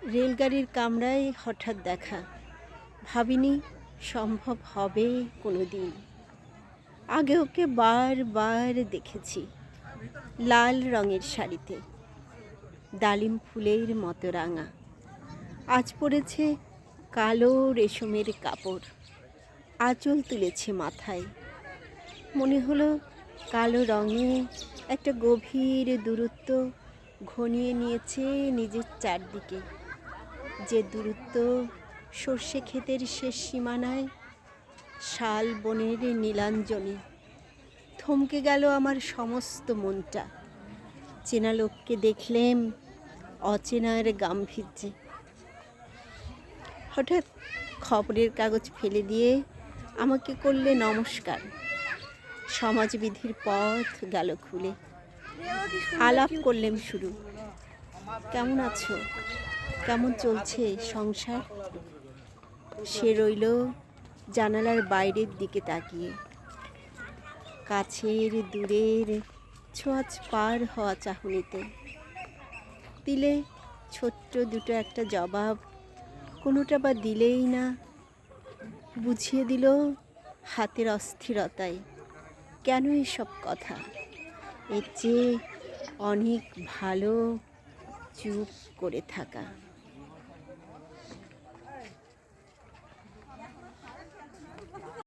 রেলগাড়ির কামরায় হঠাৎ দেখা, ভাবিনি সম্ভব হবে কোনো দিন। আগে ওকে বারবার দেখেছি লাল রঙের শাড়িতে, ডালিম ফুলের মতো রাঙা। আজ পরেছে কালো রেশমের কাপড়, আঁচল তুলেছে মাথায়। মনে হলো কালো রঙে একটা গভীর দূরত্ব ঘনিয়ে নিয়েছে নিজের চারদিকে, যে দূরত্ব সর্ষে ক্ষেতের শেষ সীমানায়, শাল বনের নীলাঞ্জনে। থমকে গেল আমার সমস্ত মনটা। চেনা লোককে দেখলেম অচেনার গাম্ভীর্যে। হঠাৎ খবরের কাগজ ফেলে দিয়ে আমাকে করলে নমস্কার। সমাজবিধির পথ গেল খুলে। আলাপ করলেম শুরু, কেমন আছো, কেমন চলছে সংসার। সে রইল জানালার বাইরের দিকে তাকিয়ে, কাছের দূরের ছোঁয়াচ পার হওয়া চাহনিতে। দিলে ছোট্ট দুটো একটা জবাব, কোনোটা বা দিলেই না। বুঝিয়ে দিল হাতের অস্থিরতায় কেন এসব কথা। এর চেয়ে অনেক ভালো চুপ করে থাকা।